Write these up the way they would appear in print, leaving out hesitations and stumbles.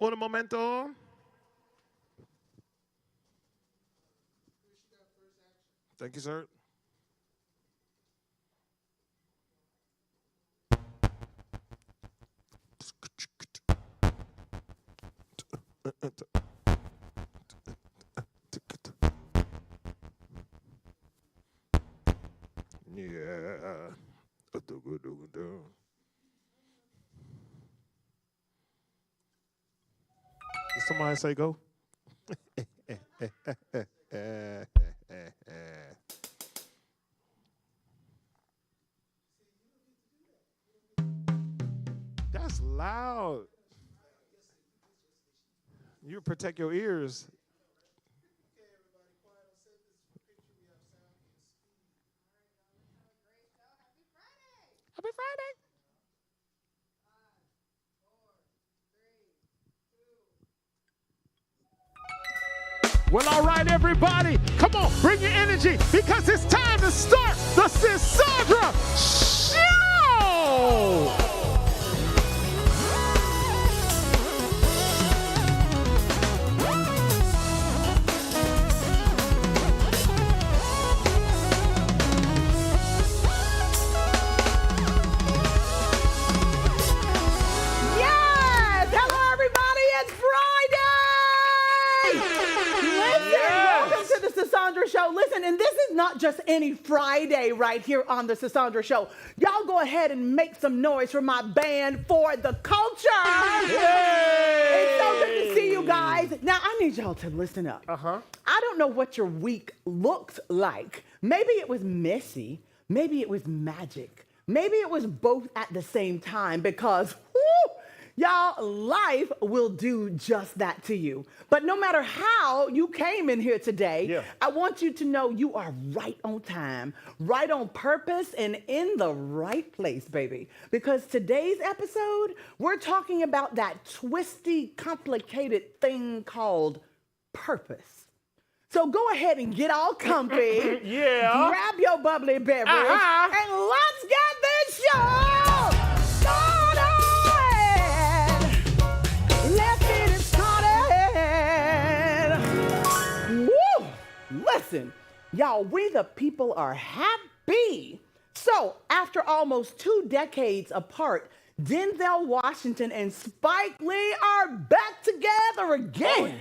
Un momento. Thank you, sir. Yeah. Did somebody say go? That's loud. You protect your ears. Happy Friday. Well, all right, everybody. Come on, bring your energy because it's time to start the Cassandra Show. Yes! Hello, everybody. It's Friday. Listen, welcome to the Cassandra Show. Listen, and this is not just any Friday right here on the Cassandra Show. Y'all go ahead and make some noise for my band For the Culture. It's so good to see you guys. Now, I need y'all to listen up. I don't know what your week looked like. Maybe it was messy. Maybe it was magic. Maybe it was both at the same time because, y'all, life will do just that to you. But no matter how you came in here today, I want you to know you are right on time, right on purpose, and in the right place, baby. Because today's episode, we're talking about that twisty, complicated thing called purpose. So go ahead and get all comfy. Grab your bubbly beverage. And let's get this show started. Let's get it started. Woo! Listen, y'all, we the people are happy. So after almost 2 decades apart, Denzel Washington and Spike Lee are back together again.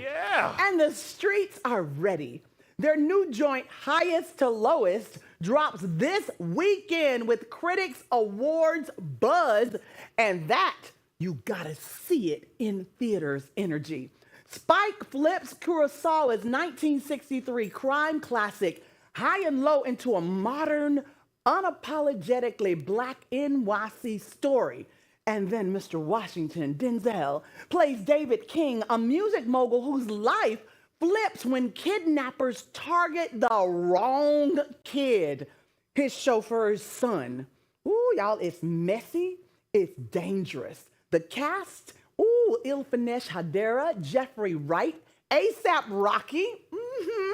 And the streets are ready. Their new joint, Highest to Lowest, drops this weekend with critics' awards buzz. And that, you gotta see it in theaters energy. Spike flips Kurosawa's 1963 crime classic, High and Low, into a modern, unapologetically black NYC story. And then Mr. Washington, Denzel, plays David King, a music mogul whose life flips when kidnappers target the wrong kid, his chauffeur's son. Ooh, y'all, it's messy, it's dangerous. The cast, Ilfanesh Hadera, Jeffrey Wright, ASAP Rocky,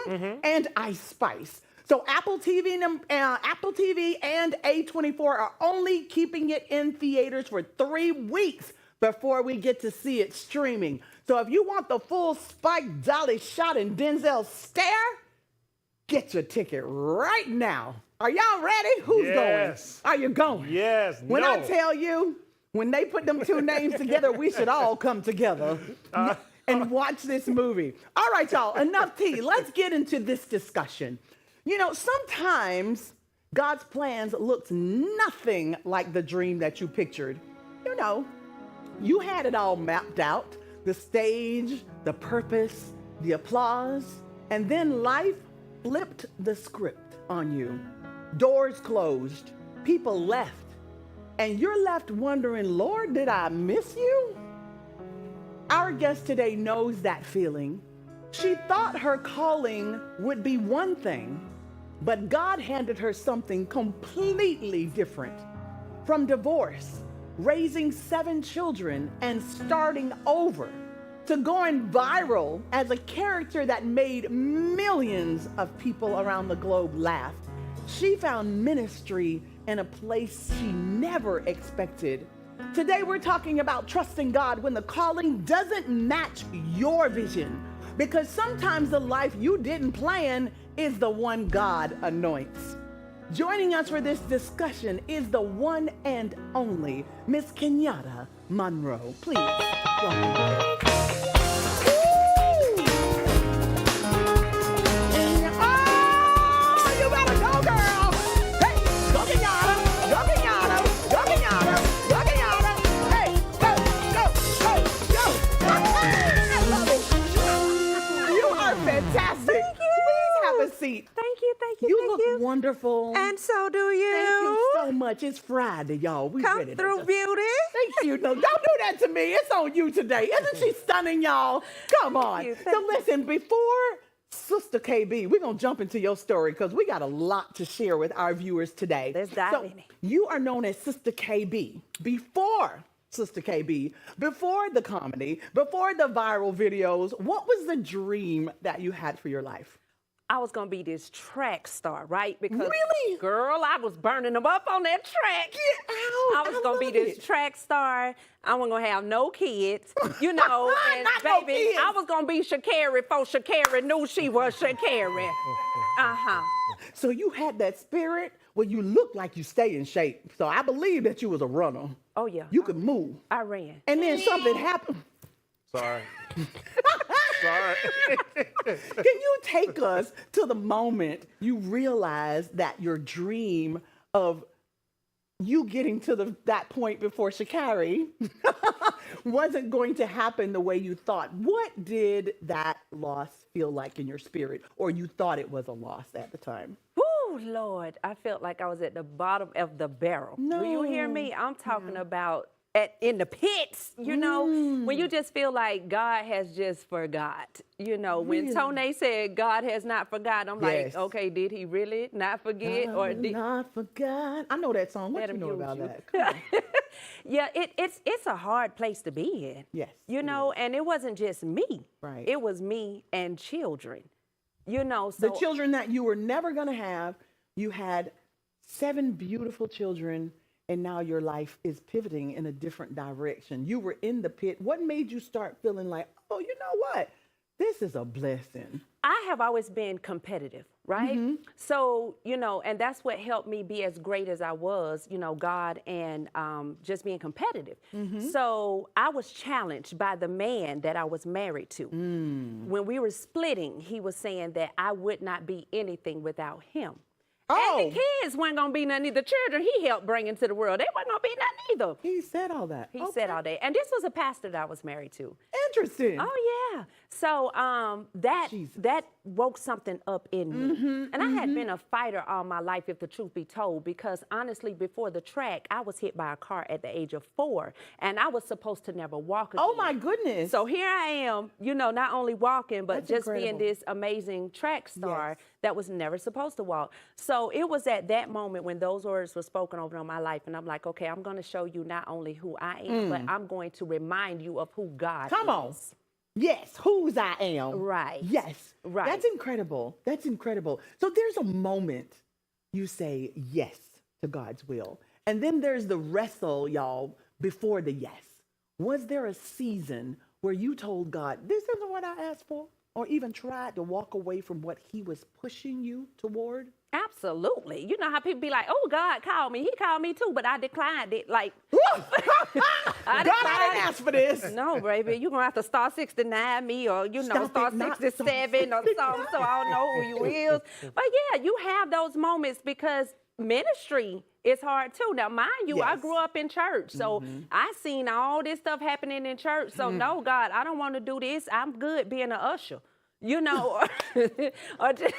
and Ice Spice. So Apple TV and A24 are only keeping it in theaters for 3 weeks before we get to see it streaming. So if you want the full Spike Dolly shot and Denzel stare, get your ticket right now. Are y'all ready? Who's going? Are you going? Yes. When I tell you, when they put them 2 names together, we should all come together and watch this movie. All right, y'all, enough tea. Let's get into this discussion. You know, sometimes God's plans looks nothing like the dream that you pictured. You know, you had it all mapped out, the stage, the purpose, the applause, and then life flipped the script on you. Doors closed, people left, and you're left wondering, Lord, did I miss you? Our guest today knows that feeling. She thought her calling would be one thing, but God handed her something completely different. From divorce, raising 7 children, and starting over, to going viral as a character that made millions of people around the globe laugh, she found ministry in a place she never expected. Today we're talking about trusting God when the calling doesn't match your vision. Because sometimes the life you didn't plan is the one God anoints. Joining us for this discussion is the one and only Miss Kenyatta Monroe. Please welcome. Oh, you better go, girl. Hey, go Kenyatta, go Kenyatta, go Kenyatta, go Kenyatta. Hey, go. I love it. You are fantastic. Thank you. Please have a seat. Thank you. You thank look wonderful. And so do you. Thank you so much. It's Friday, y'all. We Come ready to through, just- beauty. Thank you. No, don't do that to me. It's on you today. Isn't she stunning, y'all? Come on. you, So thank you. listen, before Sister KB, we're going to jump into your story because we got a lot to share with our viewers today. Let's dive So in it. you are known as Sister KB. Before Sister KB, before the comedy, before the viral videos, what was the dream that you had for your life? I was going to be this track star, right? Because, Really? girl, I was burning them up on that track. I was going to be this track star. I wasn't going to have no kids, you know. And Not no baby, kids. I was going to be Shakira before Shakira knew she was Shakira. Uh-huh. So you had that spirit where you looked like you stay in shape. So I believe that you was a runner. Oh, yeah. You could move. I ran. And then something happened. Sorry. Sorry. Can you take us to the moment you realized that your dream of you getting to that point before Shakari wasn't going to happen the way you thought? What did that loss feel like in your spirit? Or you thought it was a loss at the time? Oh, Lord, I felt like I was at the bottom of the barrel. Do you hear No. me? I'm talking about in the pits, you know, when you just feel like God has just forgot. You know, when Really? Tone said God has not forgot, I'm Yes. like, okay, did he really not forget? Or did Not forgot. I know that song. What Let you him know use about you. that? Come on. Yeah, it's a hard place to be in. Yes, You it know, and it wasn't just me. Right. It was me and children. You know, so The children that you were never going to have, you had 7 beautiful children, and now your life is pivoting in a different direction. You were in the pit. What made you start feeling like, oh, you know what? This is a blessing. I have always been competitive, right? So, you know, and that's what helped me be as great as I was, you know, God and just being competitive. So I was challenged by the man that I was married to. When we were splitting, he was saying that I would not be anything without him. Oh, And the kids weren't going to be nothing either. The children he helped bring into the world, they weren't going to be nothing either. he said all that. He said all day. And this was a pastor that I was married to. Interesting. Oh yeah. So Jesus. that woke something up in me. And I had been a fighter all my life, if the truth be told, because honestly, before the track, I was hit by a car at the age of 4, and I was supposed to never walk again. Oh, my goodness. So here I am, you know, not only walking, but That's just being incredible. this amazing track star Yes. that was never supposed to walk. So it was at that moment when those words were spoken over on my life, and I'm like, okay, I'm going to show you not only who I am, but I'm going to remind you of who God Come is. on. Yes, whose I am. Right. Yes. Right. That's incredible. That's incredible. So there's a moment you say yes to God's will. And then there's the wrestle, y'all, before the yes. Was there a season where you told God, this isn't what I asked for? Or even tried to walk away from what he was pushing you toward? Absolutely. You know how people be like, oh, God called me. He called me too, but I declined it. Like, God, I didn't ask for this. no, baby, you're going to have to star 69 me or, you know, Stop star it, not 67 or something so I don't know who you is. But yeah, you have those moments because ministry is hard too. Now, mind you, I Yes. grew up in church, so I seen all this stuff happening in church. So no, God, I don't want to do this. I'm good being an usher. You know, or just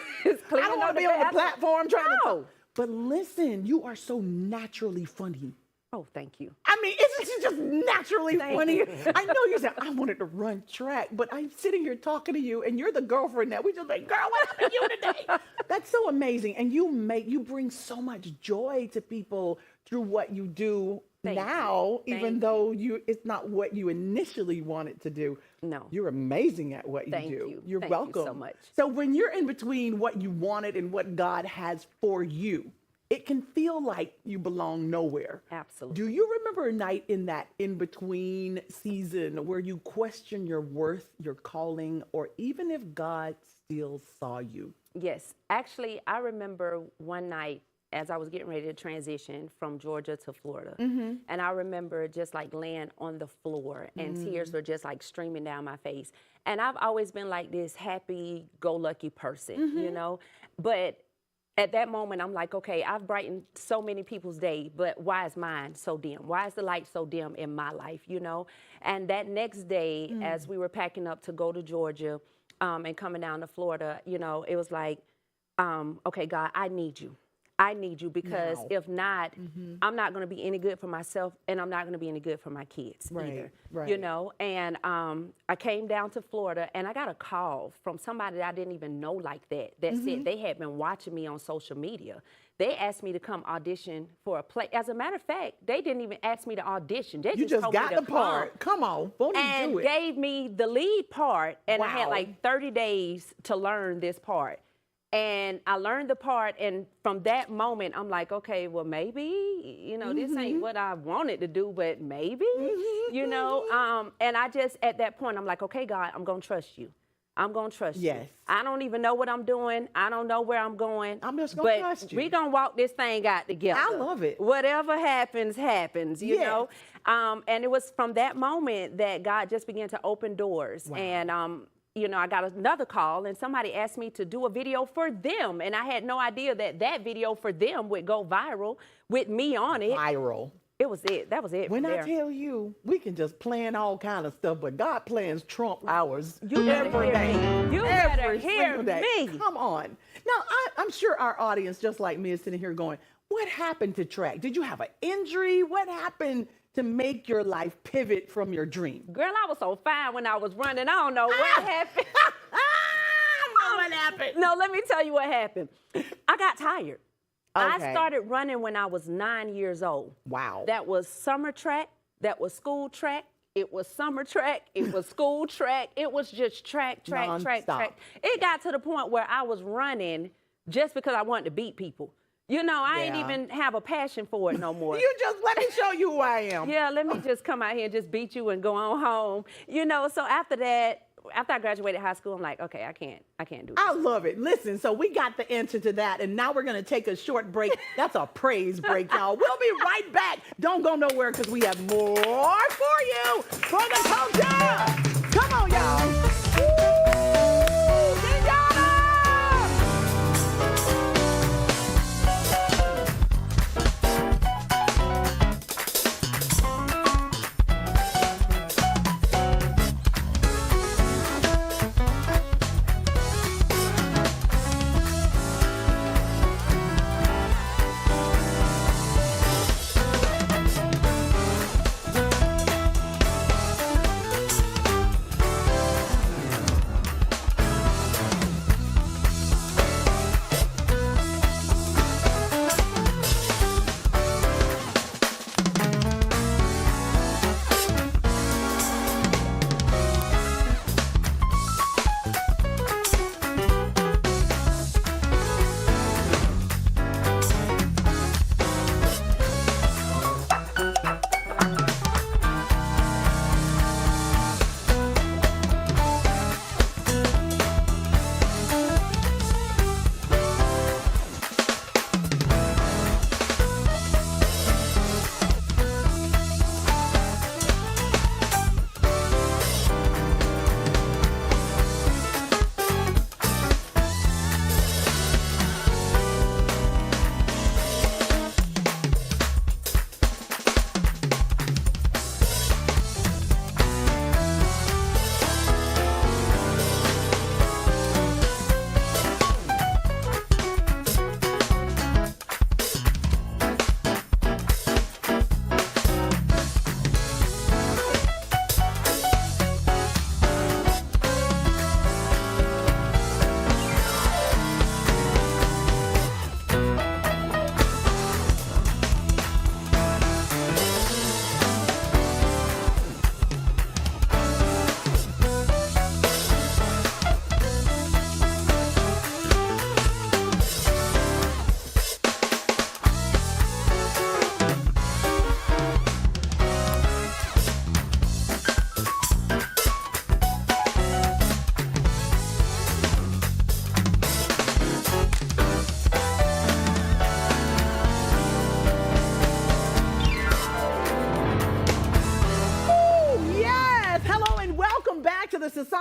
cleaning I don't want up to be on the bathroom. platform trying to No. talk. But listen, you are so naturally funny. Oh, thank you. I mean, isn't she just naturally Thank funny? you. I know you said, I wanted to run track, but I'm sitting here talking to you, and you're the girlfriend that we just like, girl, what happened to you today? That's so amazing. And you bring so much joy to people through what you do Thank you. now, even Thank though it's not what you initially wanted to do. No. You're amazing at what you Thank do. you. You're Thank you welcome. so much. So when you're in between what you wanted and what God has for you, it can feel like you belong nowhere. Absolutely. Do you remember a night in that in-between season where you question your worth, your calling, or even if God still saw you? Yes. Actually, I remember one night as I was getting ready to transition from Georgia to Florida. And I remember just like laying on the floor and tears were just like streaming down my face. And I've always been like this happy-go-lucky person, you know? But at that moment, I'm like, okay, I've brightened so many people's day, but why is mine so dim? Why is the light so dim in my life, you know? And that next day, as we were packing up to go to Georgia and coming down to Florida, you know, it was like, okay, God, I need you. I need you because if not, I'm not going to be any good for myself and I'm not going to be any good for my kids either, you know? And I came down to Florida and I got a call from somebody that I didn't even know like that said they had been watching me on social media. They asked me to come audition for a play. As a matter of fact, they didn't even ask me to audition. They You just told got me to the part. Come on, won't you and do it? gave me the lead part and I had like 30 days to learn this part. And I learned the part, and from that moment, I'm like, okay, well, maybe, you know, this ain't what I wanted to do, but maybe, you know. And I just, at that point, I'm like, okay, God, I'm going to trust you. I'm going to trust you. I don't even know what I'm doing. I don't know where I'm going. I'm just going to trust you. We're going to walk this thing out together. I love it. Whatever happens, happens, you know. And it was from that moment that God just began to open doors. And, you know, I got another call and somebody asked me to do a video for them. And I had no idea that that video for them would go viral with me on it. Viral. It was it. That was it. When I tell you, we can just plan all kind of stuff, but God plans trump ours you every day. You better Every hear single day. me. Come on. Now, I'm sure our audience, just like me, is sitting here going, what happened to track? Did you have an injury? What happened to make your life pivot from your dream? Girl, I was so fine when I was running. I don't know what happened. What happened? No, let me tell you what happened. I got tired. Okay. I started running when I was 9 years old. Wow. That was summer track. That was school track. It was summer track. It was school track. It was just track. Non-stop. It got to the point where I was running just because I wanted to beat people. You know, I ain't even have a passion for it no more. You just let me show you who I am. Yeah, let me just come out here and just beat you and go on home. You know, so after that, after I graduated high school, I'm like, okay, I can't do this. I love it. Listen, so we got the answer to that, and now we're going to take a short break. That's a praise break, y'all. We'll be right back. Don't go nowhere because we have more for you for the culture. Come on, y'all.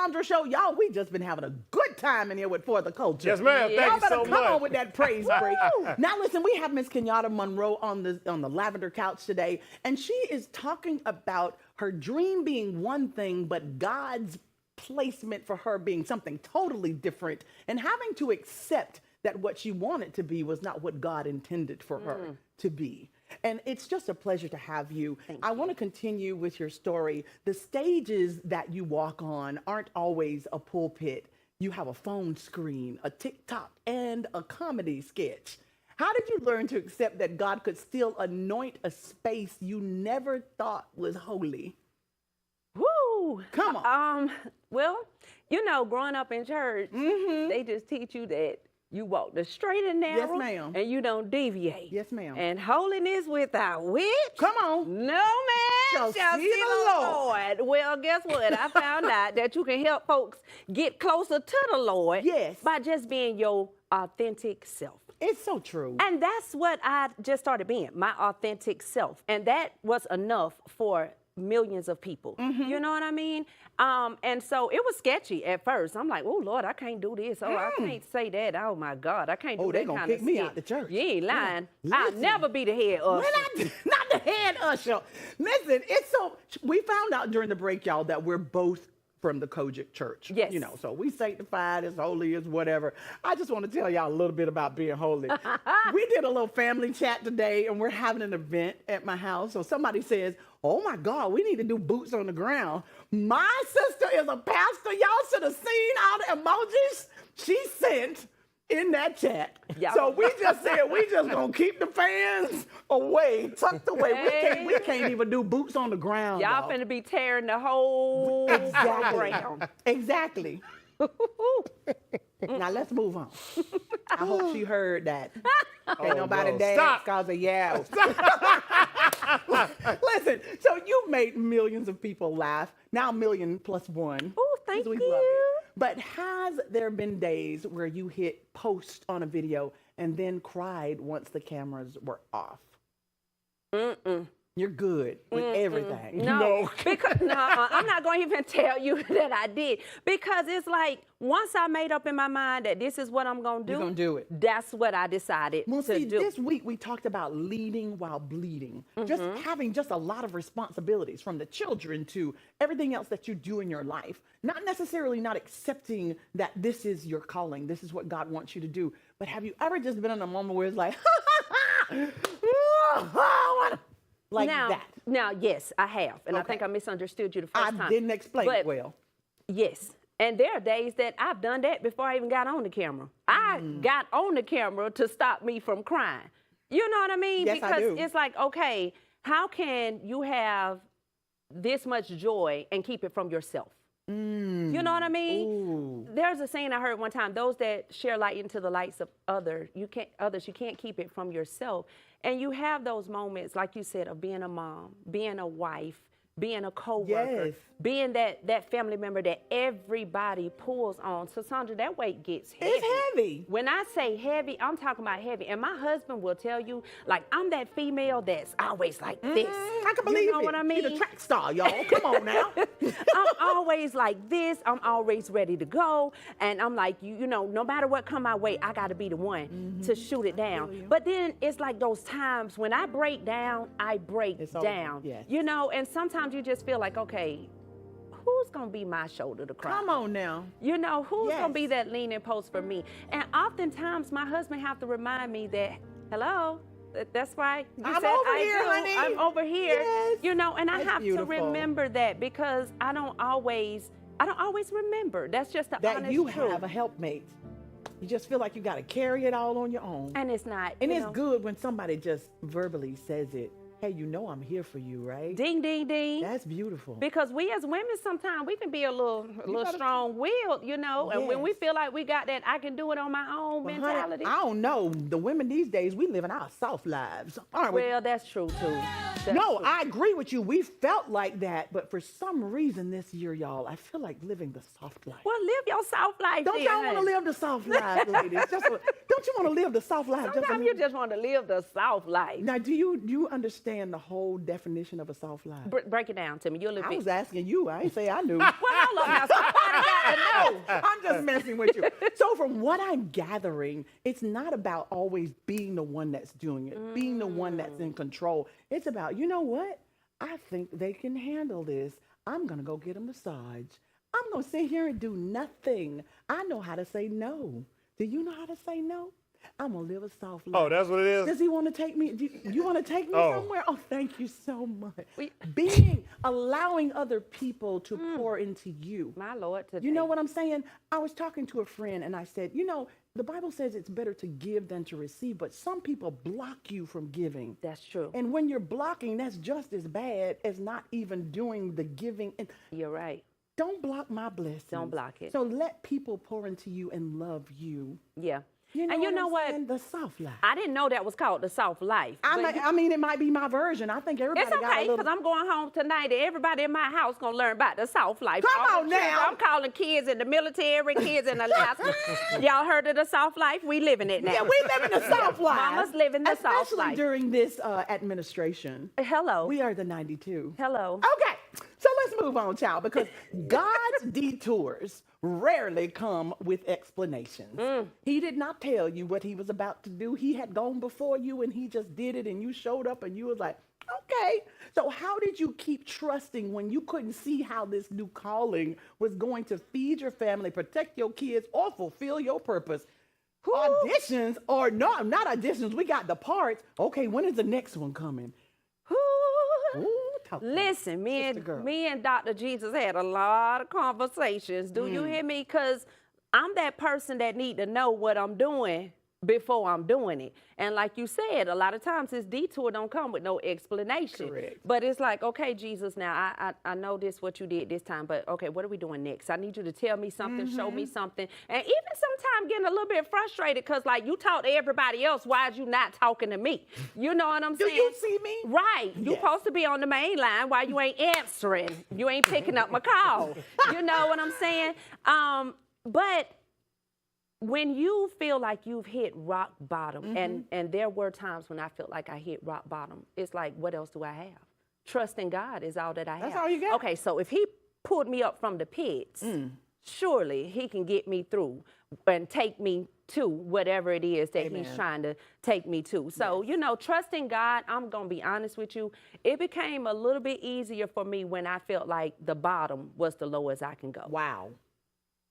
Sandra Show. Y'all, we just been having a good time in here with For the Culture. Yes, ma'am. Yeah. Thank Y'all you better so come much. on with that praise break. Now listen, we have Miss Kenyatta Monroe on the lavender couch today, and she is talking about her dream being one thing, but God's placement for her being something totally different, and having to accept that what she wanted to be was not what God intended for her to be. And it's just a pleasure to have you. I want to continue with your story. The stages that you walk on aren't always a pulpit. You have a phone screen, a TikTok, and a comedy sketch. How did you learn to accept that God could still anoint a space you never thought was holy? Woo! Come on. Well, you know, growing up in church, they just teach you that you walk the straight and narrow. Yes, ma'am. And you don't deviate. Yes, ma'am. And holiness without which, Come on. no man shall see the Lord. Well, guess what? I found out that you can help folks get closer to the Lord. Yes. By just being your authentic self. It's so true. And that's what I just started being, my authentic self. And that was enough for millions of people. You know what I mean? And so it was sketchy at first. I'm like, oh, Lord, I can't do this. Oh, I can't say that. Oh, my God, I can't do Oh, they that gonna kind of kick me stuff. out the church. You ain't lying. Yeah. I'll Listen. never be the head usher. Not the head usher. Listen, it's so, we found out during the break, y'all, that we're both from the Kojic Church. Yes. You know, so we sanctified as holy as whatever. I just want to tell y'all a little bit about being holy. We did a little family chat today, and we're having an event at my house. So somebody says, oh my God, we need to do boots on the ground. My sister is a pastor. Y'all should have seen all the emojis she sent in that chat. Y'all- So we just said we just gonna keep the fans away, tucked away. We can't even do boots on the ground. Y'all dog. finna be tearing the whole ground. Exactly. Now let's move on. I hope she heard that. Ain't nobody no. dance Stop. cause of yeah. Listen, so you've made millions of people laugh. Now $1,000,000+1. Oh, thank We you. love it. But has there been days where you hit post on a video and then cried once the cameras were off? You're good with everything. No, because I'm not going to even tell you that I did, because it's like once I made up in my mind that this is what I'm going to do, You're gonna do it. That's what I decided Well, to see, do. this week we talked about leading while bleeding. Just having just a lot of responsibilities, from the children to everything else that you do in your life. Not necessarily not accepting that this is your calling, this is what God wants you to do. But have you ever just been in a moment where it's like, like that? Now, yes, I have, and I Okay. think I misunderstood you the first I time. didn't explain it But well. Yes. And there are days that I've done that before I even got on the camera. I got on the camera to stop me from crying. You know what I mean? Yes, I because do. it's like, okay, how can you have this much joy and keep it from yourself? You know what I mean? Ooh. There's a saying I heard one time: those that share light into the lights of others, you can't keep it from yourself. And you have those moments, like you said, of being a mom, being a wife, being a coworker, Yes. being that family member that everybody pulls on. So Sandra, that weight gets heavy. It's heavy. When I say heavy, I'm talking about heavy. And my husband will tell you, like, I'm that female that's always like this. I can believe You know it. what I mean? You're the track star, y'all. Come on now. I'm always like this. I'm always ready to go. And I'm like, you know, no matter what come my way, I got to be the one to shoot it down. But then it's like those times when I break down, I break It's over. down. Yes. You know, and sometimes you just feel like, okay, who's going to be my shoulder to cry? Come on now. You know, who's going to be Yes. that leaning post for me? And oftentimes my husband have to remind me that, hello, that's right. You I'm said over I here, do. honey. I'm over here. Yes. You know, and I That's have beautiful. to remember that, because I don't always remember. That's just the That honest you truth. have a helpmate. You just feel like you got to carry it all on your own. And it's not. And you it's know, good when somebody just verbally says it. Hey, you know I'm here for you, right? Ding, ding, ding. That's beautiful. Because we as women sometimes we can be a little gotta- strong-willed, you know, and when we Yes. feel like we got that I can do it on my own Well, honey, mentality. I don't know. The women these days, we live in our soft lives, aren't we? Well, that's true too. That's No, true. I agree with you. We felt like that, but for some reason this year, y'all, I feel like living the soft life. Well, live your soft life. Don't then, y'all want to honey. live the soft life, ladies? Don't you want to live the soft life? just a Sometimes you little- just want to live the soft life. Now, do you understand understand the whole definition of a soft lie? Break it down to me. You're a little I bit. was asking you. I ain't say I knew. Well, hold on now. Somebody got to know. I'm just messing with you. So from what I'm gathering, it's not about always being the one that's doing it, being the one that's in control. It's about, you know what? I think they can handle this. I'm going to go get a massage. I'm going to sit here and do nothing. I know how to say no. Do you know how to say no? I'm going to live a soft life. Oh, that's what it is? Does he want to take me? Do you want to take me somewhere? Oh, thank you so much. Allowing other people to pour into you. My Lord, today. You know what I'm saying? I was talking to a friend and I said, you know, the Bible says it's better to give than to receive, but some people block you from giving. That's true. And when you're blocking, that's just as bad as not even doing the giving. And you're right. don't block my blessings. Don't block it. So let people pour into you and love you. Yeah. You know and you what know I'm what? saying? The soft life. I didn't know that was called the soft life. I mean, it might be my version. I think everybody It's got a okay, little. because I'm going home tonight and everybody in my house going to learn about the soft life. Come All on the children, now. I'm calling kids in the military, kids in Alaska. Y'all heard of the soft life? We living it now. Yeah, we live in the soft life. Mama's living the soft Especially life. during this administration. Hello. We are the 92. Hello. Okay, so let's move on, child, because God's detours rarely come with explanations. He did not tell you what he was about to do. He had gone before you and he just did it, and you showed up and you was like, okay. So how did you keep trusting when you couldn't see how this new calling was going to feed your family, protect your kids, or fulfill your purpose? Auditions, or no, not auditions. We got the parts. Okay, when is the next one coming? Ooh, Listen, me and Dr. Jesus had a lot of conversations. Do you hear me? Because I'm that person that need to know what I'm doing before I'm doing it. And like you said, a lot of times this detour don't come with no explanation. Correct. But it's like, okay, Jesus, now I know this what you did this time, but okay, what are we doing next? I need you to tell me something, show me something. And even sometimes getting a little bit frustrated because like you talk to everybody else, why is you not talking to me? You know what I'm saying? Do you see me? Right. You Yes. supposed to be on the main line while you ain't answering. You ain't picking up my call. You know what I'm saying? But when you feel like you've hit rock bottom, and there were times when I felt like I hit rock bottom, it's like, what else do I have? Trust in God is all that I have. That's all you got. Okay, so if he pulled me up from the pits, surely he can get me through and take me to whatever it is that he's trying to take me to. So, you know, trusting God, I'm going to be honest with you, it became a little bit easier for me when I felt like the bottom was the lowest I can go. Wow.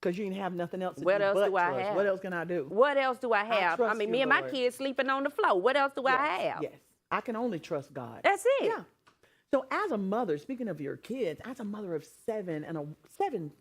Because you didn't have nothing else to What do else but do I trust. have? What else can I do? What else do I have? I trust mean, you, me and my Lord. kids sleeping on the floor. What else do I have? Yes. I can only trust God. That's it. Yeah. So as a mother, speaking of your kids, as a mother of seven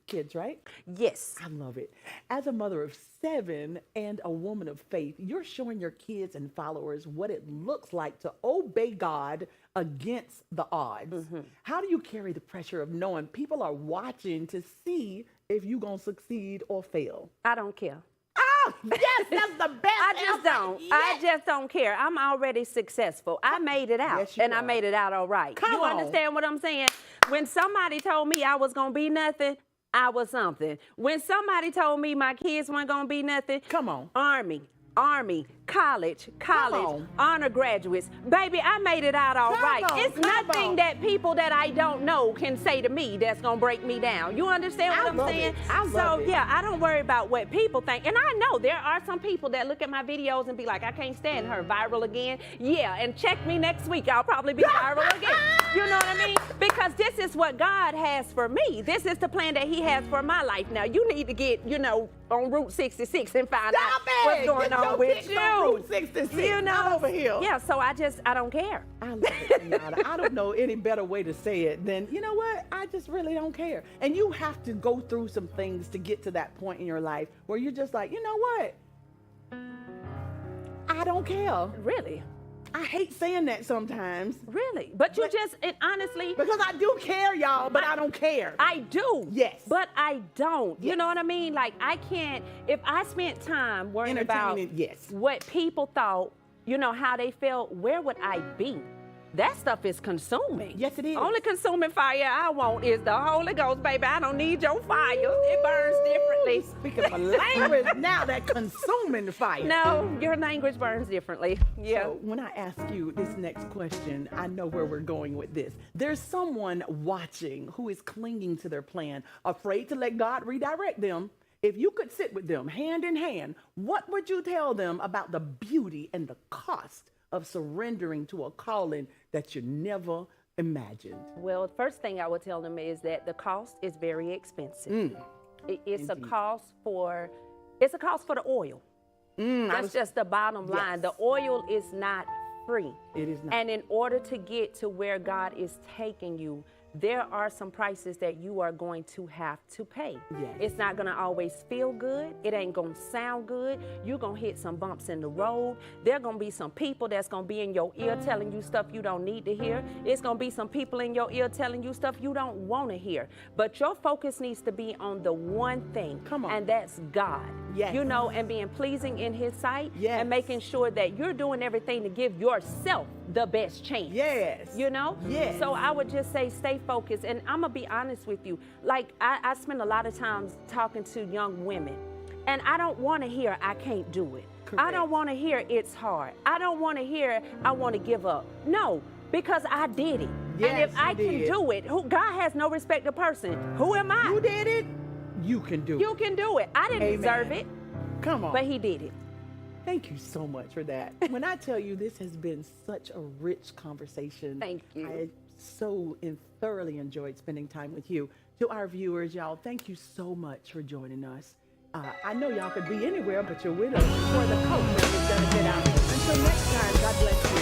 kids, right? Yes. I love it. As a mother of 7 and a woman of faith, you're showing your kids and followers what it looks like to obey God against the odds. How do you carry the pressure of knowing people are watching to see if you're going to succeed or fail? I don't care. Oh, yes, that's the best. I just don't. Yes. I just don't care. I'm already successful. I made it out, Yes, you and I are. made it out all right. Come you on. understand what I'm saying? When somebody told me I was going to be nothing, I was something. When somebody told me my kids weren't going to be nothing, Come on. Army, college, on. honor graduates. Baby, I made it out all Come right. on, It's come nothing on. that people that I don't know can say to me that's going to break me down. You understand what I I'm love saying? it. I love so, it. yeah, I don't worry about what people think. And I know there are some people that look at my videos and be like, I can't stand her, viral again. Yeah, and check me next week. I'll probably be viral again. You know what I mean? Because this is what God has for me. This is the plan that he has for my life. Now, you need to get, on Route 66 and find out what's going on with you. Route 66. You know, I'm over here. Yeah, so I don't care. I love it, Kenyatta. I don't know any better way to say it than, you know what? I just really don't care. And you have to go through some things to get to that point in your life where you're just like, you know what? I don't care. Really? I hate saying that sometimes Really? But you just, it honestly, because I do care, y'all, but I don't care. I do. Yes. But I don't. You Yes. know what I mean? Like, I can't, if I spent time worrying about Entertaining, yes. what people thought, how they felt, where would I be? that stuff is consuming. Yes, it is. Only consuming fire I want is the Holy Ghost, baby. I don't need your fire. It burns differently. Speaking of language, now that consuming fire. No, your language burns differently. Yeah. So when I ask you this next question, I know where we're going with this. There's someone watching who is clinging to their plan, afraid to let God redirect them. If you could sit with them hand in hand, what would you tell them about the beauty and the cost of surrendering to a calling that you never imagined? Well, the first thing I would tell them is that the cost is very expensive. It's a cost for the oil. That's just the bottom line. Yes. The oil is not free. It is not. And in order to get to where God is taking you, there are some prices that you are going to have to pay. Yes. It's not going to always feel good. It ain't going to sound good. You're going to hit some bumps in the road. There are going to be some people that's going to be in your ear telling you stuff you don't need to hear. It's going to be some people in your ear telling you stuff you don't want to hear. But your focus needs to be on the one thing. Come on. And that's God. Yes. You know, and being pleasing in his sight. Yes. And making sure that you're doing everything to give yourself the best chance. Yes. You know? Yes. So I would just say stay focused. And I'm going to be honest with you. Like, I spend a lot of times talking to young women. And I don't want to hear I can't do it. Correct. I don't want to hear it's hard. I don't want to hear I want to give up. No, because I did it. Yes, and if I you can did. do it, God has no respect of person. Who am I? You did it. You can do it. You can do it. I didn't Amen. deserve it, Come on. but he did it. Thank you so much for that. When I tell you this has been such a rich conversation. Thank you. I so thoroughly enjoyed spending time with you. To our viewers, y'all, thank you so much for joining us. I know y'all could be anywhere, but you're with us for the culture is gonna get out. Until next time, God bless you.